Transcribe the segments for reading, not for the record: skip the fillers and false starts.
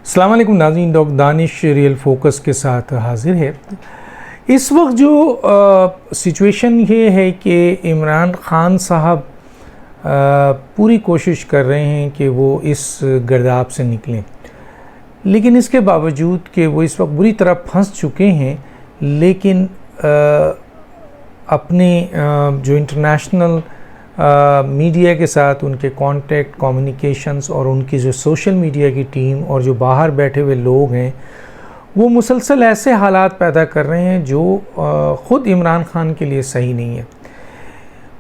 अस्सलाम वालेकुम नाज़रीन, डॉक्टर दानिश रियल फोकस के साथ हाजिर है। इस वक्त जो सिचुएशन ये है कि इमरान ख़ान साहब पूरी कोशिश कर रहे हैं कि वो इस गर्दाब से निकलें, लेकिन इसके बावजूद कि वो इस वक्त बुरी तरह फंस चुके हैं, लेकिन अपने जो इंटरनेशनल मीडिया के साथ उनके कांटेक्ट कम्युनिकेशंस और उनकी जो सोशल मीडिया की टीम और जो बाहर बैठे हुए लोग हैं, वो मुसलसल ऐसे हालात पैदा कर रहे हैं जो ख़ुद इमरान ख़ान के लिए सही नहीं है।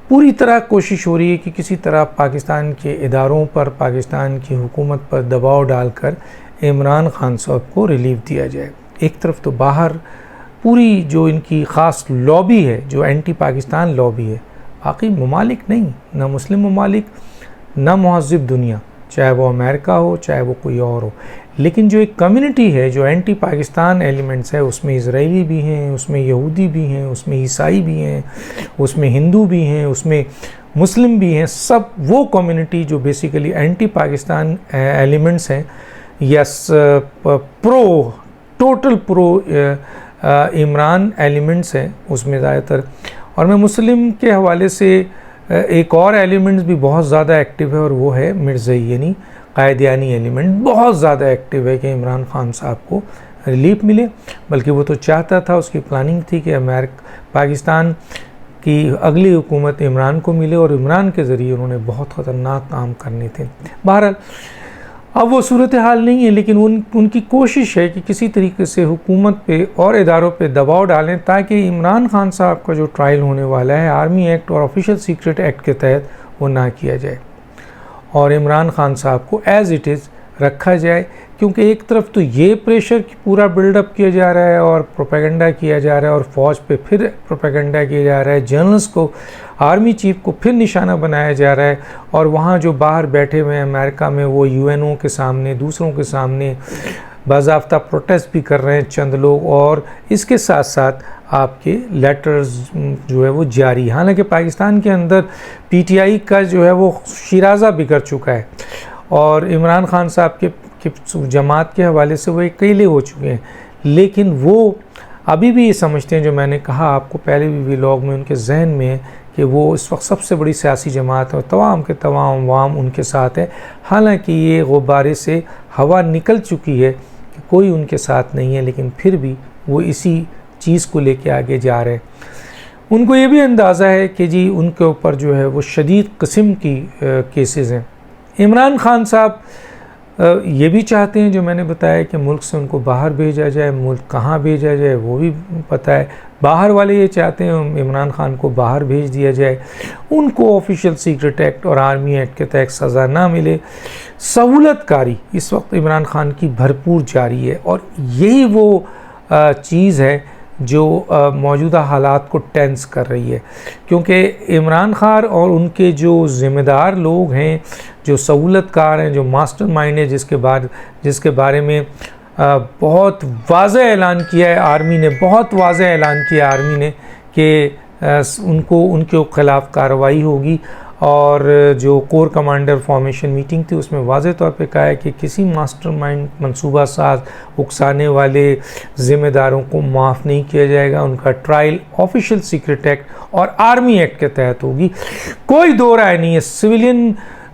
पूरी तरह कोशिश हो रही है कि किसी तरह पाकिस्तान के इदारों पर, पाकिस्तान की हुकूमत पर दबाव डालकर इमरान ख़ान साहब को रिलीफ दिया जाए। एक तरफ तो बाहर पूरी जो इनकी ख़ास लॉबी है, जो एंटी पाकिस्तान लॉबी है, बाकी ममालिक नहीं, ना मुस्लिम ममालिक, ना महज़िब दुनिया, चाहे वो अमेरिका हो चाहे वो कोई और हो, लेकिन जो एक कम्युनिटी है जो एंटी पाकिस्तान एलिमेंट्स है, उसमें इजरायली भी हैं, उसमें यहूदी भी हैं, उसमें ईसाई भी हैं, उसमें हिंदू भी हैं, उसमें मुस्लिम भी हैं, सब वो कम्युनिटी जो बेसिकली एंटी पाकिस्तान एलिमेंट्स हैं या टोटल प्रो इमरान एलिमेंट्स हैं, उसमें ज़्यादातर। और मैं मुस्लिम के हवाले से एक और एलिमेंट्स भी बहुत ज़्यादा एक्टिव है, और वो है मिर्ज़ाइयनी कायदियानी एलिमेंट बहुत ज़्यादा एक्टिव है कि इमरान ख़ान साहब को रिलीफ मिले। बल्कि वो तो चाहता था, उसकी प्लानिंग थी कि पाकिस्तान की अगली हुकूमत इमरान को मिले और इमरान के ज़रिए उन्होंने बहुत ख़तरनाक काम करने थे। बहरहाल अब वो सूरत हाल नहीं है, लेकिन उनकी कोशिश है कि किसी तरीके से हुकूमत पे और इदारों पे दबाव डालें ताकि इमरान ख़ान साहब का जो ट्रायल होने वाला है आर्मी एक्ट और ऑफिशियल सीक्रेट एक्ट के तहत वो ना किया जाए और इमरान ख़ान साहब को एज़ इट इज़ रखा जाए। क्योंकि एक तरफ तो ये प्रेशर पूरा बिल्डअप किया जा रहा है और प्रोपेगेंडा किया जा रहा है और फ़ौज पे फिर प्रोपेगेंडा किया जा रहा है, जर्नलिस्ट को, आर्मी चीफ को फिर निशाना बनाया जा रहा है, और वहाँ जो बाहर बैठे हुए हैं अमेरिका में वो यूएनओ के सामने, दूसरों के सामने बाज़ाब्ता प्रोटेस्ट भी कर रहे हैं चंद लोग, और इसके साथ साथ आपके लेटर्स जो है वो जारी। हालांकि पाकिस्तान के अंदर पीटीआई का जो है वो शिराज़ा बिगड़ चुका है और इमरान ख़ान साहब के जमात के हवाले से वो अकेले हो चुके हैं, लेकिन वो अभी भी ये समझते हैं, जो मैंने कहा आपको पहले भी व्लॉग में, उनके जहन में है कि वो इस वक्त सबसे बड़ी सियासी जमात है और तमाम के तमाम अवाम उनके साथ है। हालांकि ये गुब्बारे से हवा निकल चुकी है कि कोई उनके साथ नहीं है, लेकिन फिर भी वो इसी चीज़ को लेके आगे जा रहे हैं। उनको ये भी अंदाज़ा है कि जी उनके ऊपर जो है वो शदीद किस्म की केसेस हैं। इमरान ख़ान साहब ये भी चाहते हैं, जो मैंने बताया, कि मुल्क से उनको बाहर भेजा जाए। मुल्क कहाँ भेजा जाए वो भी पता है। बाहर वाले ये चाहते हैं इमरान ख़ान को बाहर भेज दिया जाए, उनको ऑफिशियल सीक्रेट एक्ट और आर्मी एक्ट के तहत सज़ा ना मिले। सहूलतकारी इस वक्त इमरान ख़ान की भरपूर जारी है और यही वो चीज़ है जो मौजूदा हालात को टेंस कर रही है। क्योंकि इमरान ख़ान और उनके जो ज़िम्मेदार लोग हैं, जो सहूलतकार हैं, जो मास्टरमाइंड है, जिसके बारे में बहुत वाज़ेह ऐलान किया है आर्मी ने, बहुत वाज़ेह ऐलान किया आर्मी ने कि उनके ख़िलाफ़ कार्रवाई होगी। और जो कोर कमांडर फॉर्मेशन मीटिंग थी उसमें वाज़ेह तौर पे कहा है कि किसी मास्टरमाइंड, मंसूबा साज, उकसाने वाले ज़िम्मेदारों को माफ़ नहीं किया जाएगा। उनका ट्रायल ऑफिशियल सीक्रेट एक्ट और आर्मी एक्ट के तहत होगी, कोई दो राय नहीं है। सिविलियन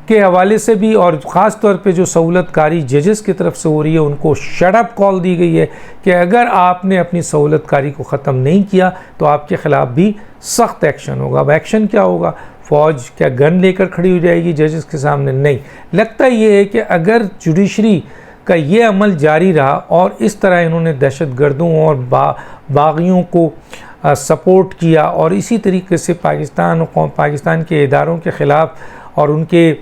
के हवाले से भी और ख़ास तौर पे जो सहूलतकारी जजेस की तरफ से हो रही है, उनको शट अप कॉल दी गई है कि अगर आपने अपनी सहूलतकारी को ख़त्म नहीं किया तो आपके ख़िलाफ़ भी सख्त एक्शन होगा। अब एक्शन क्या होगा? फ़ौज क्या गन लेकर खड़ी हो जाएगी जजेस के सामने? नहीं। लगता ये है कि अगर जुडिशरी का ये अमल जारी रहा और इस तरह इन्होंने दहशतगर्दों और बागियों को सपोर्ट किया और इसी तरीके से पाकिस्तान के इदारों के ख़िलाफ़ और उनके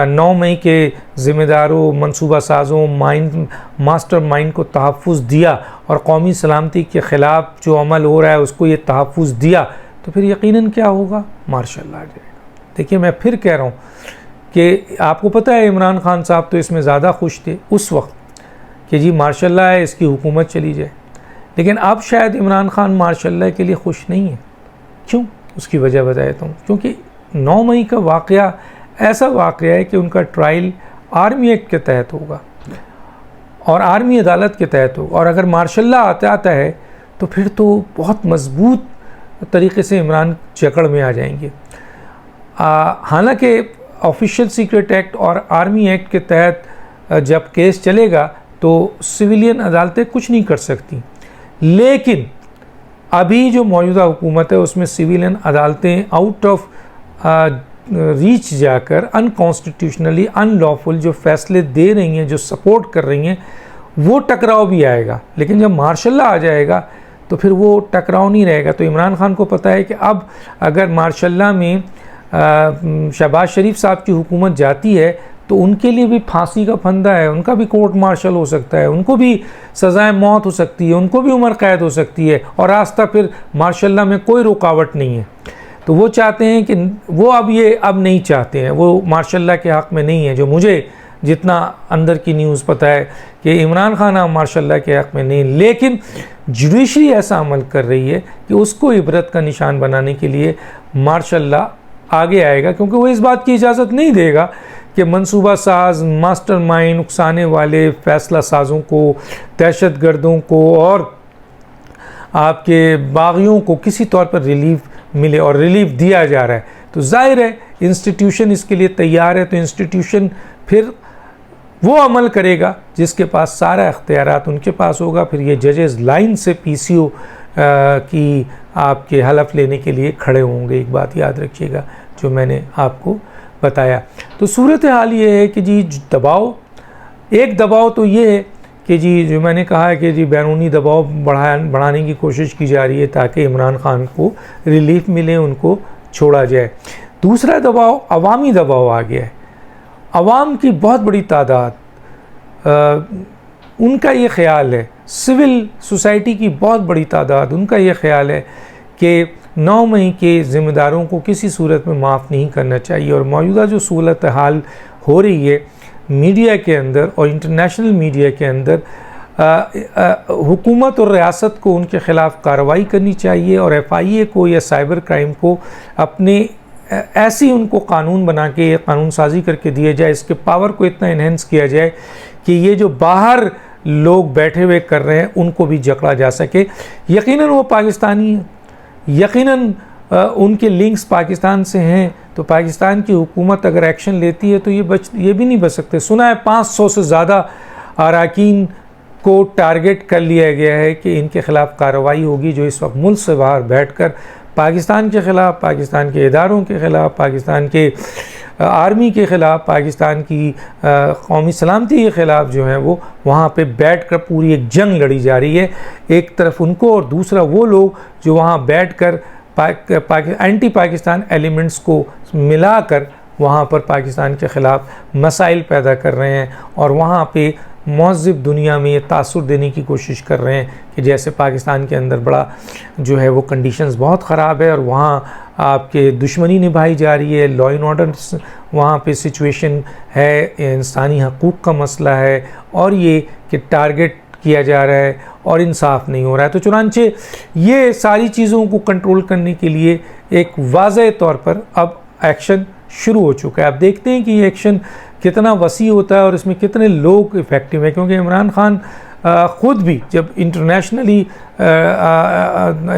9 मई के ज़िम्मेदारों, मंसूबा साज़ों, मास्टर माइंड को तहफ़्फ़ुज़ दिया और कौमी सलामती के ख़िलाफ़ जो अमल हो रहा है उसको ये तहफ़्फ़ुज़ दिया, तो फिर यकीनन क्या होगा? मार्शल लॉ आ जाएगा। देखिए, मैं फिर कह रहा हूँ कि आपको पता है इमरान ख़ान साहब तो इसमें ज़्यादा खुश थे उस वक्त कि जी मार्शल लॉ है, इसकी हुकूमत चली जाए, लेकिन अब शायद इमरान ख़ान मार्शल लॉ के लिए खुश नहीं है। क्यों? उसकी वजह बताता हूँ। क्योंकि 9 मई का वाक़या ऐसा वाक़या है कि उनका ट्रायल आर्मी एक्ट के तहत होगा और आर्मी अदालत के तहत हो, और अगर मार्शल लॉ आता है तो फिर तो बहुत मजबूत तरीके से इमरान जकड़ में आ जाएंगे। हालांकि ऑफिशियल सीक्रेट एक्ट और आर्मी एक्ट के तहत जब केस चलेगा तो सिविलियन अदालतें कुछ नहीं कर सकती, लेकिन अभी जो मौजूदा हुकूमत है उसमें सिविलियन अदालतें आउट ऑफ रीच जाकर अनकॉन्स्टिट्यूशनली अनलॉफुल जो फैसले दे रही हैं, जो सपोर्ट कर रही हैं, वो टकराव भी आएगा। लेकिन जब मार्शल लॉ आ जाएगा तो फिर वो टकराव नहीं रहेगा। तो इमरान खान को पता है कि अब अगर मार्शल लॉ में शहबाज शरीफ साहब की हुकूमत जाती है तो उनके लिए भी फांसी का फंदा है, उनका भी कोर्ट मार्शल हो सकता है, उनको भी सज़ाए मौत हो सकती है, उनको भी उम्र कैद हो सकती है, और रास्ता फिर मार्शल लॉ में कोई रुकावट नहीं है। तो वो चाहते हैं कि वो अब नहीं चाहते हैं, वो मार्शल लॉ के हक़ में नहीं है। जो मुझे जितना अंदर की न्यूज़ पता है कि इमरान खान अब मार्शल लॉ के हक़ में नहीं, लेकिन जुडिशरी ऐसा अमल कर रही है कि उसको इबरत का निशान बनाने के लिए मार्शल लॉ आगे आएगा, क्योंकि वो इस बात की इजाज़त नहीं देगा कि मंसूबा साज, मास्टरमाइंड, उकसाने वाले फैसला साजों को, दहशत गर्दों को और आपके बागियों को किसी तौर पर रिलीफ मिले, और रिलीफ दिया जा रहा है। तो जाहिर है इंस्टीट्यूशन इसके लिए तैयार है। तो इंस्टीट्यूशन फिर वो अमल करेगा जिसके पास सारा इख्तियारात उनके पास होगा। फिर ये जजेस लाइन से पीसीओ की आपके हलफ लेने के लिए खड़े होंगे। एक बात याद रखिएगा जो मैंने आपको बताया। तो सूरत हाल ये है कि जी एक दबाव तो ये है कि जी जो मैंने कहा है कि जी बैरूनी दबाव बढ़ाने की कोशिश की जा रही है ताकि इमरान खान को रिलीफ मिले, उनको छोड़ा जाए। दूसरा दबाव अवामी दबाव आ गया है। अवाम की बहुत बड़ी तादाद, उनका ये ख्याल है, सिविल सोसाइटी की बहुत बड़ी तादाद, उनका ये ख्याल है कि 9 मई के ज़िम्मेदारों को किसी सूरत में माफ़ नहीं करना चाहिए। और मौजूदा जो सूरत हाल हो रही है मीडिया के अंदर और इंटरनेशनल मीडिया के अंदर, हुकूमत और रियासत को उनके ख़िलाफ़ कार्रवाई करनी चाहिए, और FIA को या साइबर क्राइम को अपने ऐसी उनको कानून बना के कानून साजी करके दिया जाए, इसके पावर को इतना इन्हेंस किया जाए कि ये जो बाहर लोग बैठे हुए कर रहे हैं उनको भी जकड़ा जा सके। यकीनन वो पाकिस्तानी हैं, यकीनन उनके लिंक्स पाकिस्तान से हैं, तो पाकिस्तान की हुकूमत अगर एक्शन लेती है तो ये भी नहीं बच सकते। सुना है 500 से ज़्यादा अरकान को टारगेट कर लिया गया है कि इनके ख़िलाफ़ कार्रवाई होगी, जो इस वक्त मुल्क से बाहर बैठकर पाकिस्तान के ख़िलाफ़, पाकिस्तान के इदारों के ख़िलाफ़, पाकिस्तान के आर्मी के ख़िलाफ़, पाकिस्तान की कौमी सलामती के ख़िलाफ़ जो है वो वहाँ पे बैठकर पूरी एक जंग लड़ी जा रही है। एक तरफ उनको और दूसरा वो लोग जो वहाँ बैठकर एंटी पाकिस्तान एलिमेंट्स को मिलाकर वहाँ पर पाकिस्तान के ख़िलाफ़ मसाइल पैदा कर रहे हैं, और वहाँ पे महज़िब दुनिया में ये तासुर देने की कोशिश कर रहे हैं कि जैसे पाकिस्तान के अंदर बड़ा जो है वो कंडीशंस बहुत ख़राब है और वहाँ आपके दुश्मनी निभाई जा रही है, लॉ एंड ऑर्डर वहाँ पे सिचुएशन है, इंसानी हकूक़ का मसला है, और ये कि टारगेट किया जा रहा है और इंसाफ नहीं हो रहा है। तो चुनांचे ये सारी चीज़ों को कंट्रोल करने के लिए एक वाज़ेह तौर पर अब एक्शन शुरू हो चुका है। अब देखते हैं कि ये एक्शन कितना वसी होता है और इसमें कितने लोग इफ़ेक्टिव हैं, क्योंकि इमरान खान ख़ुद भी जब इंटरनेशनली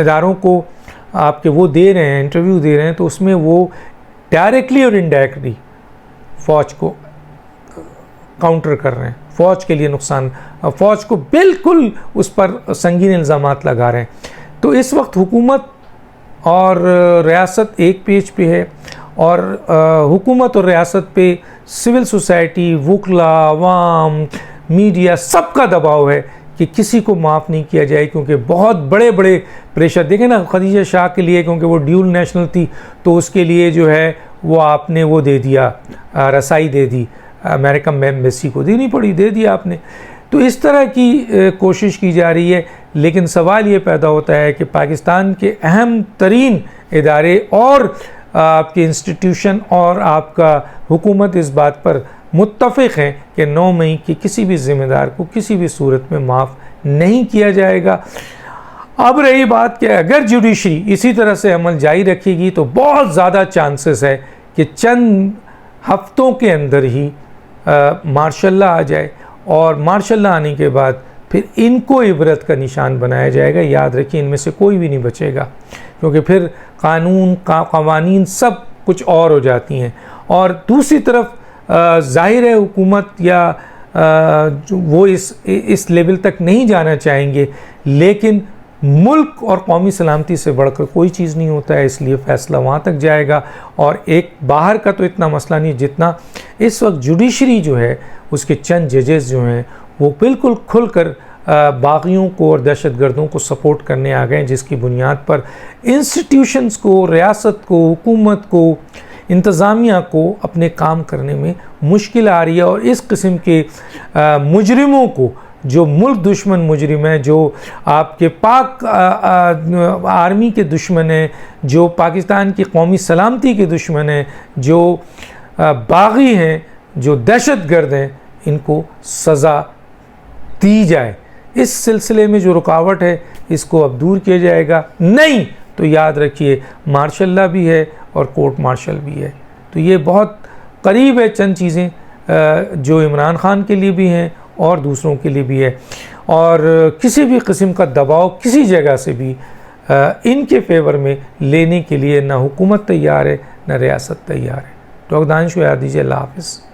इदारों को आपके वो दे रहे हैं, इंटरव्यू दे रहे हैं, तो उसमें वो डायरेक्टली और इनडायरेक्टली फ़ौज को काउंटर कर रहे हैं, फ़ौज के लिए नुकसान, फ़ौज को बिल्कुल उस पर संगीन इल्ज़ामात लगा रहे हैं। तो इस वक्त हुकूमत और रियासत एक पेज पे है, और हुकूमत और रियासत पे सिविल सोसाइटी, वकला, अवाम, मीडिया, सबका दबाव है कि किसी को माफ़ नहीं किया जाए, क्योंकि बहुत बड़े बड़े प्रेशर देखें ना खदीजा शाह के लिए, क्योंकि वो ड्यूल नेशनल थी तो उसके लिए जो है वो आपने वो दे दिया, रसाई दे दी, अमेरिकन एम्बेसी को देनी पड़ी, दे दिया आपने। तो इस तरह की कोशिश की जा रही है, लेकिन सवाल ये पैदा होता है कि पाकिस्तान के अहम तरीन इदारे और आपके इंस्टीट्यूशन और आपका हुकूमत इस बात पर मुत्तफ़िक़ हैं कि 9 मई के किसी भी ज़िम्मेदार को किसी भी सूरत में माफ़ नहीं किया जाएगा। अब रही बात कि अगर जुडिशरी इसी तरह से अमल जारी रखेगी तो बहुत ज़्यादा चांसेस है कि चंद हफ्तों के अंदर ही मार्शल लॉ आ जाए और मार्शल लॉ आने के बाद फिर इनको इबरत का निशान बनाया जाएगा। याद रखिए, इनमें से कोई भी नहीं बचेगा, क्योंकि फिर कानून कवानीन सब कुछ और हो जाती हैं। और दूसरी तरफ ज़ाहिर है हुकूमत या वो इस लेवल तक नहीं जाना चाहेंगे, लेकिन मुल्क और कौमी सलामती से बढ़कर कोई चीज़ नहीं होता है, इसलिए फ़ैसला वहाँ तक जाएगा। और एक बाहर का तो इतना मसला नहीं, जितना इस वक्त जुडिशरी जो है उसके चंद जजेस जो हैं वो बिल्कुल खुलकर बागियों को और दहशतगर्दों को सपोर्ट करने आ गए, जिसकी बुनियाद पर इंस्टीट्यूशंस को, रियासत को, हुकूमत को, इंतज़ामिया को अपने काम करने में मुश्किल आ रही है। और इस किस्म के मुजरिमों को, जो मुल्क दुश्मन मुजरिम है, जो आपके पाक आर्मी के दुश्मन हैं, जो पाकिस्तान की कौमी सलामती के दुश्मन हैं, जो बागी हैं, जो दहशतगर्द हैं, इनको सज़ा दी जाए। इस सिलसिले में जो रुकावट है इसको अब दूर किया जाएगा। नहीं तो याद रखिए मार्शल लॉ भी है और कोर्ट मार्शल भी है। तो ये बहुत करीब है चंद चीज़ें जो इमरान खान के लिए भी हैं और दूसरों के लिए भी है। और किसी भी किस्म का दबाव किसी जगह से भी इनके फेवर में लेने के लिए ना हुकूमत तैयार है, ना रियासत तैयार है। डॉक्टर दानिश को याद दीजिए। अल्लाह हाफ़िज़।